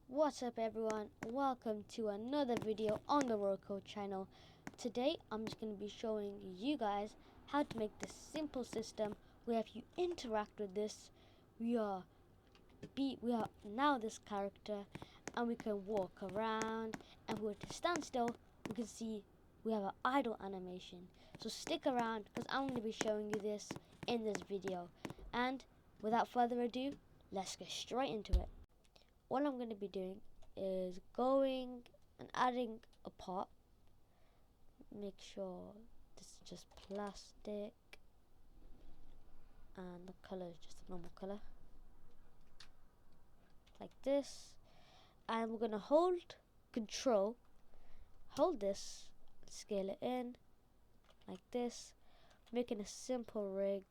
What's up everyone, welcome to another video on the Roku channel. Today I'm just going to be showing you guys how to make this simple system where if you interact with this, we are now this character and we can walk around, and if we were to stand still we can see we have an idle animation. So stick around because I'm going to be showing you this in this video, and without further ado, let's get straight into it. What I'm going to be doing is going and adding a pot. Make sure this is just plastic and the color is just a normal color, like this. And we're going to hold this, scale it in like this, making a simple rig.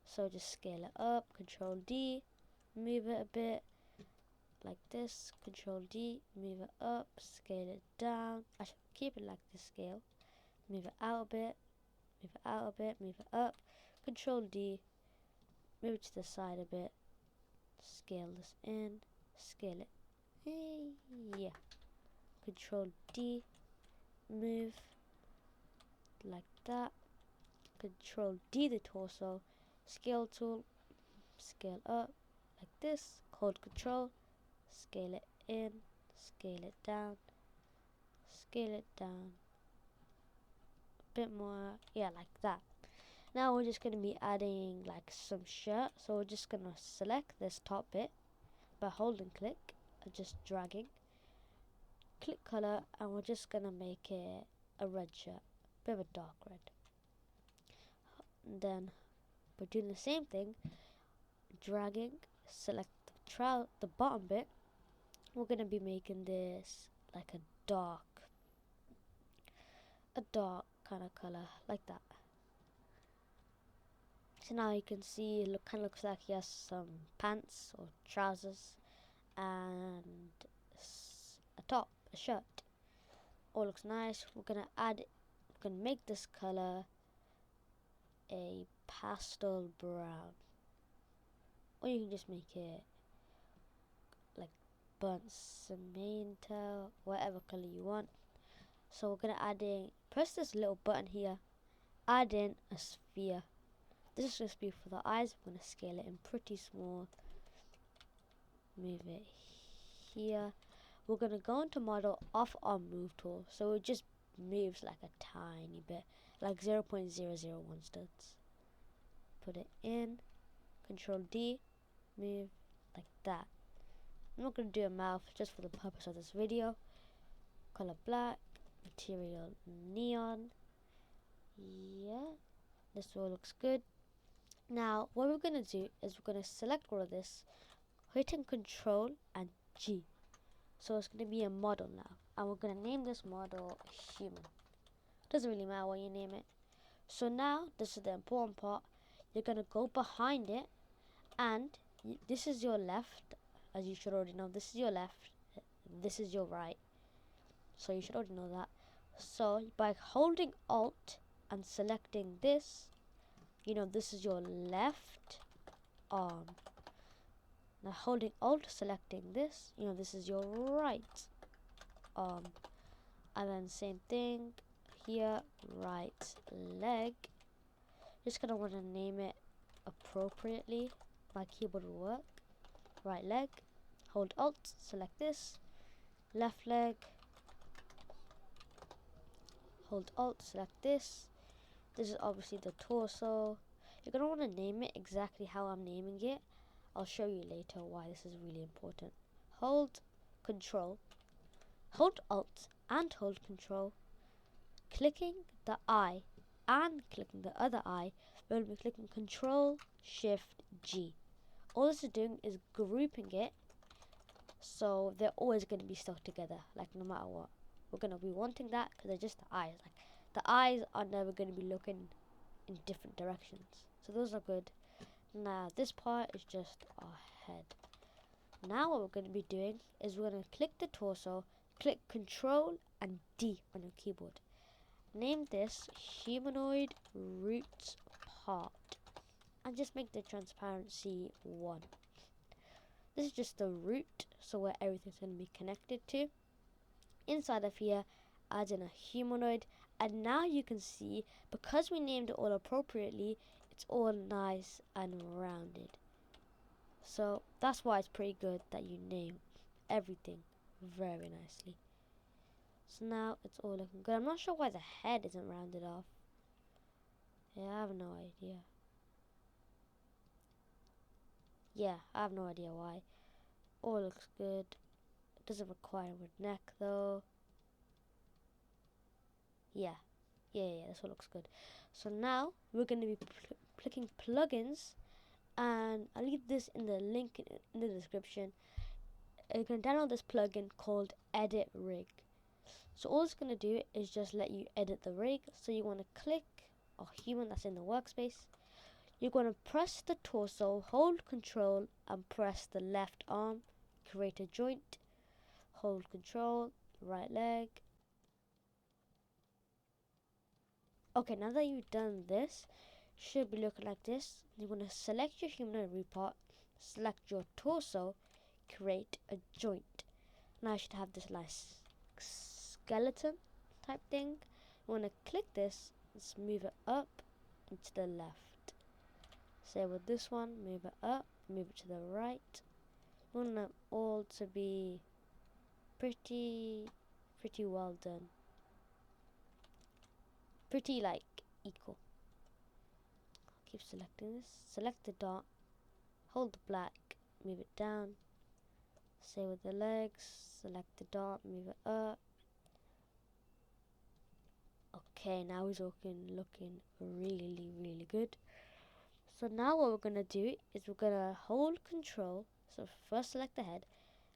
So just scale it up, Control D, move it a bit like this, Control D, move it up, scale it down. I should keep it like this scale. Move it out a bit, move it out a bit, move it up, Control D, move it to the side a bit, scale this in, scale it. Yeah. Control D, move like that. Control D the torso, scale tool, scale up like this, hold Control, scale it in, scale it down, a bit more, yeah, like that. Now we're just going to be adding like some shirt, so we're just going to select this top bit by holding click and just dragging, click color, and we're just going to make it a red shirt, a bit of a dark red. And then we're doing the same thing, dragging, select the bottom bit. We're going to be making this like a dark kind of color, like that. So now you can see it kind of looks like he has some pants or trousers and a shirt. All looks nice. We're gonna make this color a pastel brown, or you can just make it like burnt cement, whatever color you want. So we're gonna press this little button here, add in a sphere. This is just be for the eyes. I'm going to scale it in pretty small. Move it here. We're going to go into model off our move tool. So it just moves like a tiny bit, like 0.001 studs. Put it in. Control D. Move like that. I'm not going to do a mouth just for the purpose of this video. Color black. Material neon. Yeah. This all looks good. Now what we're going to do is we're going to select all of this, hitting Control and G. So it's going to be a model now, and we're going to name this model human. Doesn't really matter what you name it. So now this is the important part. You're going to go behind it, and this is your left, as you should already know. This is your left, this is your right, so you should already know that. So by holding Alt and selecting this, this is your left arm. Now holding Alt, selecting this, this is your right arm. And then same thing here, right leg. Just gonna want to name it appropriately. My keyboard will work. Right leg. Hold Alt, select this. Left leg. Hold Alt, select this. This is obviously the torso. You're going to want to name it exactly how I'm naming it. I'll show you later why this is really important. Hold Control, hold Alt and hold Control. Clicking the eye and clicking the other eye, we'll be clicking Control Shift G. All this is doing is grouping it, so they're always going to be stuck together, like no matter what. We're going to be wanting that because they're just the eyes. Like the eyes are never going to be looking in different directions, so those are good. Now this part is just our head. Now what we're going to be doing is we're going to click the torso, click Control and D on your keyboard. Name this humanoid roots part, and just make the transparency 1. This is just the root, so where everything's going to be connected to. Inside of here, add in a humanoid, and now you can see, because we named it all appropriately, it's all nice and rounded. So that's why it's pretty good that you name everything very nicely. So now it's all looking good. I'm not sure why the head isn't rounded off. Yeah, I have no idea. Yeah, I have no idea why. All looks good. It doesn't require a neck though. Yeah, this all looks good. So now we're going to be clicking plugins, and I'll leave this in the link in the description. You can download this plugin called Edit Rig. So all it's going to do is just let you edit the rig. So you want to click a human that's in the workspace. You're going to press the torso, hold control and press the left arm, create a joint, hold control, right leg. Okay, now that you've done this, should be looking like this. You want to select your humanoid part, select your torso, create a joint. Now you should have this nice skeleton type thing. You want to click this, let's move it up and to the left. Say with this one, move it up, move it to the right. You want them all to be pretty well done. Pretty like equal. Keep selecting this. Select the dot, hold the black, move it down. Say with the legs, select the dot, move it up. Okay, now he's looking really good. So now what we're going to do is we're going to hold control. So first select the head,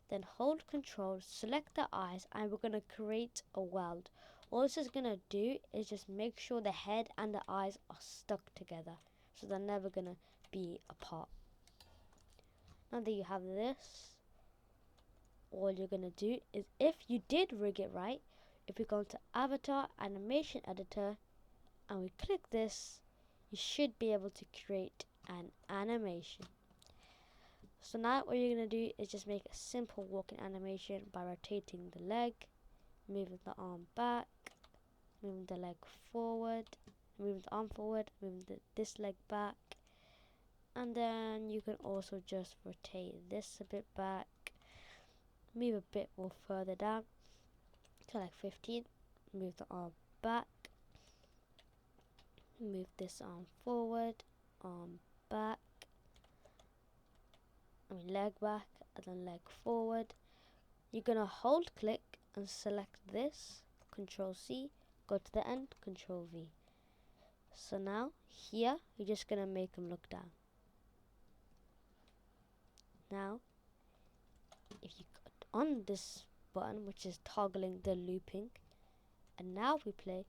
then hold control, select the eyes, and we're going to create a weld. All this is going to do is just make sure the head and the eyes are stuck together, so they're never going to be apart. Now that you have this, all you're going to do is, if you did rig it right, if we go to Avatar Animation Editor and we click this, you should be able to create an animation. So now what you're going to do is just make a simple walking animation by rotating the leg, moving the arm back, moving the leg forward, moving the arm forward, moving this leg back, and then you can also just rotate this a bit back, move a bit more further down to like 15, move the arm back, move this arm forward, arm back, leg back, and then leg forward. You're gonna hold click and select this, Control C, go to the end, Control V. So now here you're just gonna make them look down. Now if you click on this button, which is toggling the looping, and now if we play,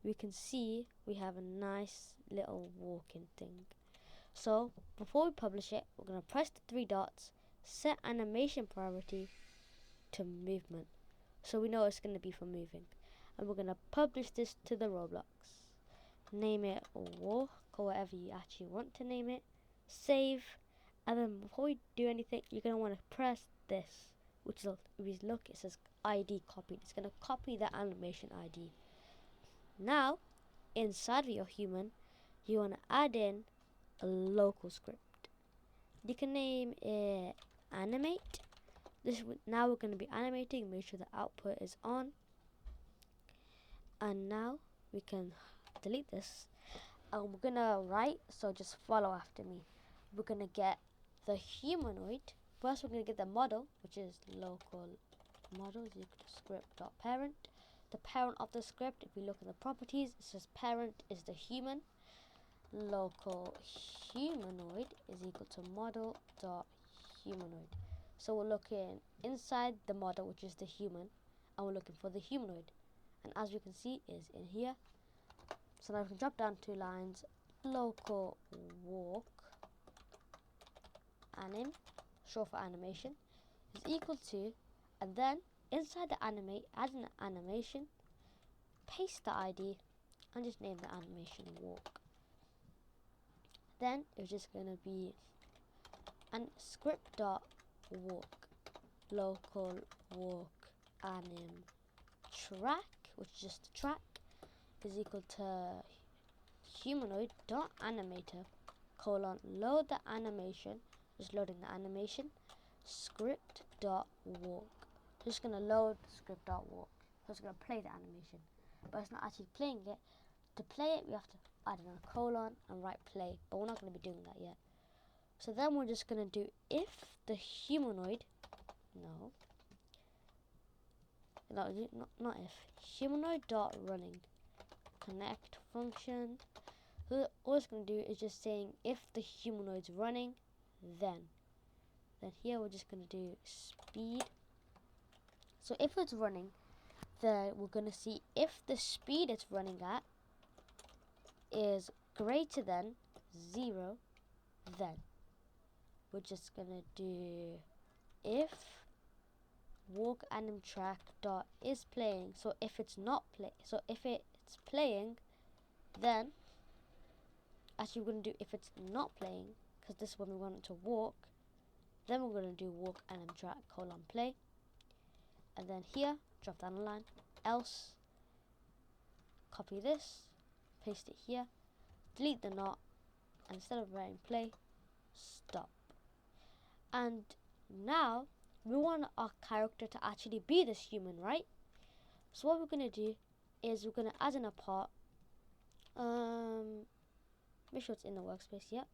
we can see we have a nice little walking thing. So before we publish it, we're going to press the three dots, set animation priority to movement, so we know it's going to be for moving, and we're going to publish this to the Roblox. Name it walk or whatever you actually want to name it, save, and then before we do anything, you're going to want to press this, which is, if you look, it says ID copied. It's going to copy the animation ID. Now inside of your human, you want to add in a local script. You can name it Animate. Now we're going to be animating, make sure the output is on, and now we can delete this, and we're going to write, so just follow after me. We're going to get the humanoid. First we're going to get the model, which is local model is equal to script.parent. The parent of the script, if we look in the properties, it says parent is the human. Local humanoid is equal to model.humanoid. So we're looking inside the model, which is the human, and we're looking for the humanoid. And as we can see, is in here. So now we can drop down 2 lines. Local walk anim, short for animation, is equal to, and then inside the animate, add an animation, paste the ID, and just name the animation walk. Then it's just going to be an script dot walk, local walk anim track, which is just the track, is equal to humanoid dot animator colon load the animation, just loading the animation, script dot walk. Just gonna load script dot walk. So it's gonna play the animation, but it's not actually playing it. To play it, we have to add in a colon and write play, but we're not gonna be doing that yet. So then we're just gonna do if the humanoid, not if, humanoid dot running connect function. So all it's going to do is just saying if the humanoid's running, then here we're just going to do speed. So if it's running, then we're going to see if the speed it's running at is greater than 0, then we're just going to do if walk anim track dot is playing. So if it's not if it's playing, then actually we're going to do if it's not playing, because this is when we want it to walk. Then we're going to do walk anim track colon play, and then here drop down the line, else, copy this, paste it here, delete the not, and instead of writing play, stop. And now we want our character to actually be this human, right? So what we're going to do is we're going to add in a part, make sure it's in the workspace, yep,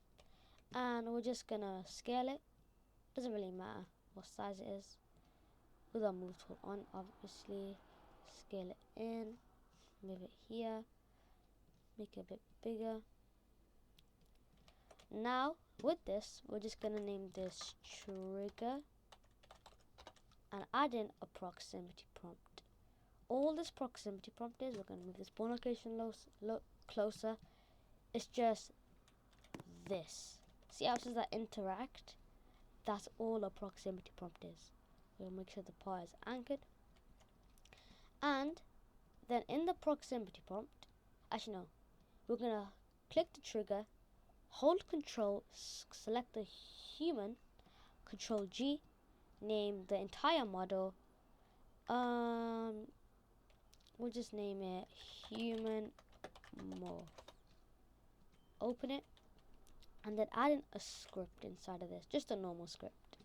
and we're just going to scale it. Doesn't really matter what size it is, with our move tool on, obviously. Scale it in, move it here, make it a bit bigger. Now with this, we're just going to name this trigger and add in a proximity prompt. All this proximity prompt is, we're going to move this pawn location closer. It's just this. See how it says that interact? That's all a proximity prompt is. We'll make sure the part is anchored. And then in the proximity prompt, actually no, we're going to click the trigger, hold control, select the human, control G, name the entire model. We'll just name it human morph. Open it, and then add in a script inside of this, just a normal script.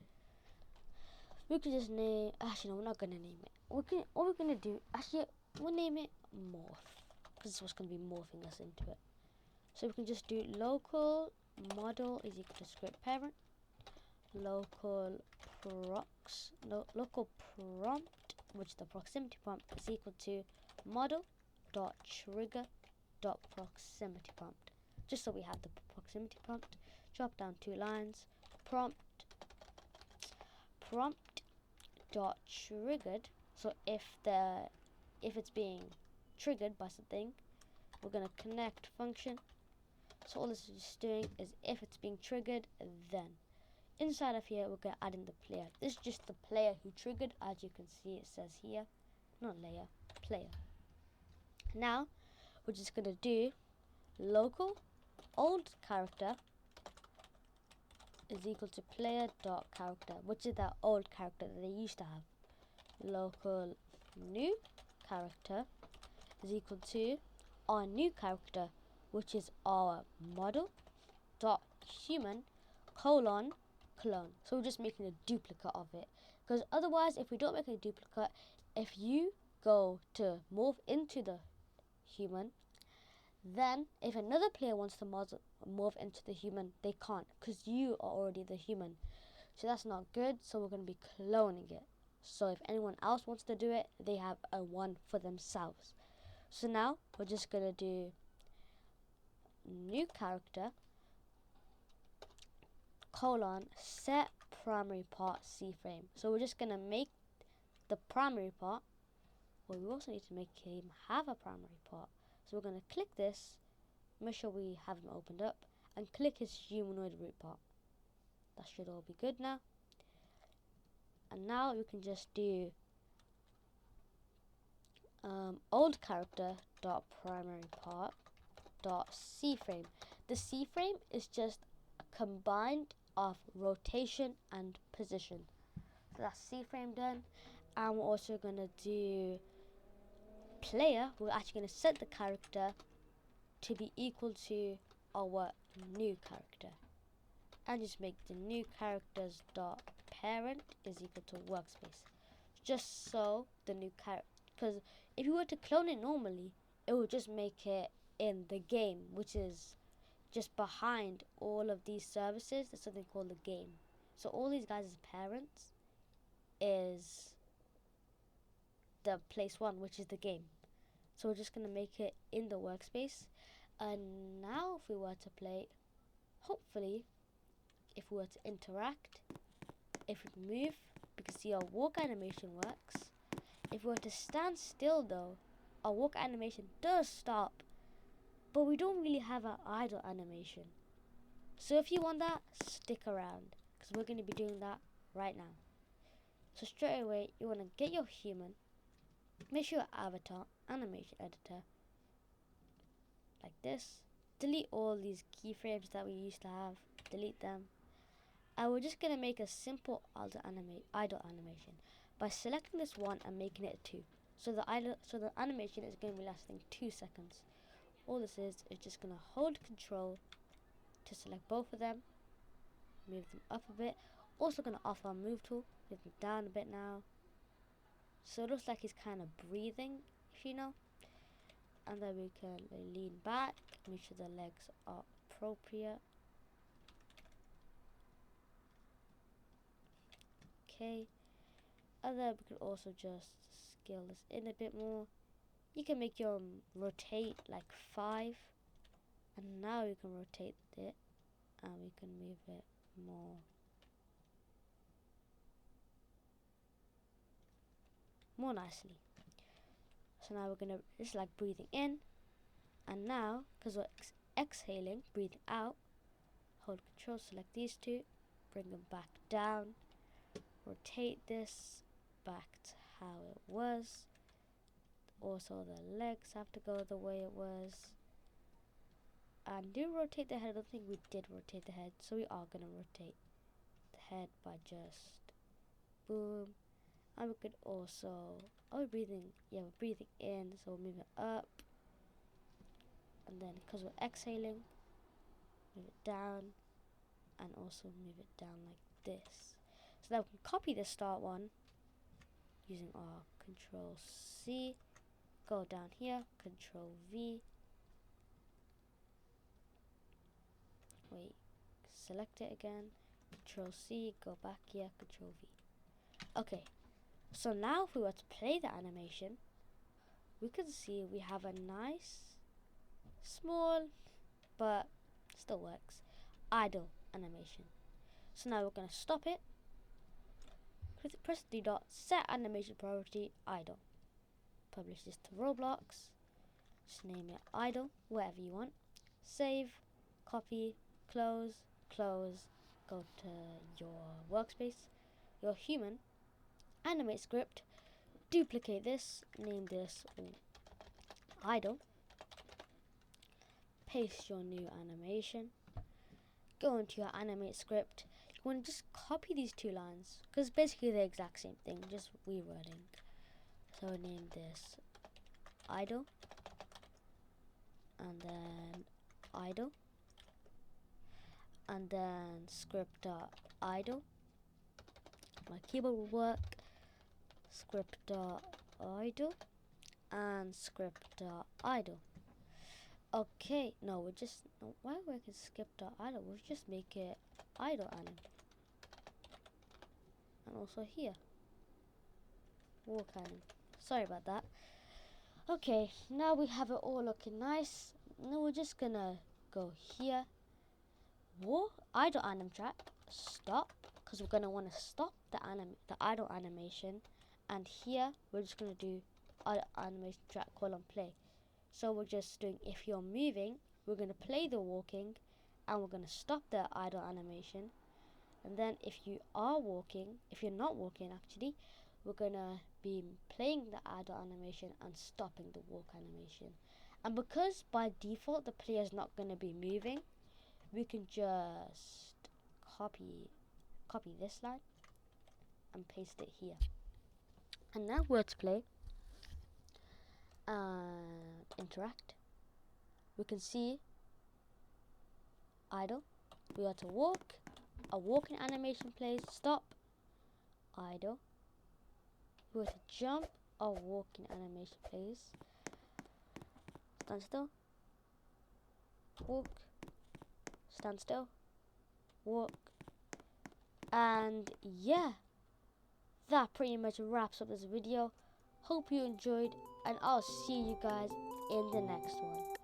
We could just name, actually no, we're not going to name it. All we're going to do, actually, we'll name it morph, because it's what's going to be morphing us into it. So we can just do local model is equal to script parent, local prompt, which is the proximity prompt, is equal to model dot trigger dot proximity prompt. Just so we have the proximity prompt, drop down 2 lines, prompt dot triggered. So if it's being triggered by something, we're gonna connect function. So all this is just doing is if it's being triggered, then inside of here we're gonna add in the player. This is just the player who triggered, as you can see it says here, not layer, player. Now we're just gonna do local old character is equal to player dot character, which is that old character that they used to have. Local new character is equal to our new character, which is our model dot human colon clone. So we're just making a duplicate of it, because otherwise if we don't make a duplicate, if you go to morph into the human, then if another player wants to morph into the human, they can't, because you are already the human. So that's not good, so we're going to be cloning it. So if anyone else wants to do it, they have a one for themselves. So now we're just going to do new character colon set primary part C frame. So we're just going to make the primary part, well, we also need to make him have a primary part. So we're going to click this, make sure we have him opened up, and click his humanoid root part. That should all be good now. And now we can just do old character dot primary part dot C frame. The C frame is just a combined of rotation and position. that's C frame done. And we're also gonna do player. We're actually gonna set the character to be equal to our new character, and just make the new characters dot parent is equal to workspace, just so the new character, because if you were to clone it normally, it would just make it in the game, which is just behind all of these services. There's something called the game. So all these guys as parents is the place one, which is the game. So we're just gonna make it in the workspace. And now if we were to play, hopefully, if we were to interact, if we move, we can see our walk animation works. If we were to stand still though, our walk animation does stop, but we don't really have an idle animation. So if you want that, stick around, because we're going to be doing that right now. So straight away, you want to get your human, make sure your avatar, animation editor, like this. Delete all these keyframes that we used to have, delete them. And we're just going to make a simple idle animation by selecting this one and making it 2. So the animation is going to be lasting 2 seconds. All this is just going to hold control to select both of them, move them up a bit. Also going to off our move tool, move them down a bit now. So it looks like he's kind of breathing, if you know. And then we can lean back, make sure the legs are appropriate. Okay. And then we can also just scale this in a bit more. You can make your rotate like 5. And now you can rotate it and we can move it more nicely. So now we're gonna just like breathing in, and now because we're exhaling, breathing out, hold control, select these two, bring them back down, rotate this back to how it was. Also the legs have to go the way it was. And do rotate the head. I don't think we did rotate the head, so we are gonna rotate the head by just boom. And we could also, we're breathing in, so we'll move it up. And then because we're exhaling, move it down, and also move it down like this. So now we can copy the start one using our Control C, go down here, Control V, wait, select it again, Control C, go back here, Control V. Okay, so now if we were to play the animation, we can see we have a nice, small, but still works, idle animation. So now we're going to stop it, press the dot, set animation priority, idle. Publish this to Roblox, just name it idle, whatever you want. Save, copy, close, go to your workspace, your human, animate script, duplicate this, name this idle, paste your new animation, go into your animate script. You want to just copy these 2 lines because basically they're the exact same thing, just rewording. So name this idle, and then idle, and then script idle. My keyboard will work. Script idle and script idle. Okay, no, we're just why are we making script idle? We'll just make it idle and also here walk anim. Sorry about that. Okay, now we have it all looking nice. Now we're just gonna go here, idle anim track, stop, because we're gonna want to stop the idle animation, and here we're just gonna do animation track colon play. So we're just doing, if you're moving, we're gonna play the walking, and we're gonna stop the idle animation. And then if you are walking, if you're not walking actually, we're gonna be playing the idle animation and stopping the walk animation. And because by default the player is not gonna be moving, we can just copy this line, and paste it here. And now words play and interact. We can see idle. We are to walk. A walking animation plays. Stop. Idle. We are to jump. A walking animation plays. Stand still. Walk. Stand still. Walk. And yeah, that pretty much wraps up this video. Hope you enjoyed, and I'll see you guys in the next one.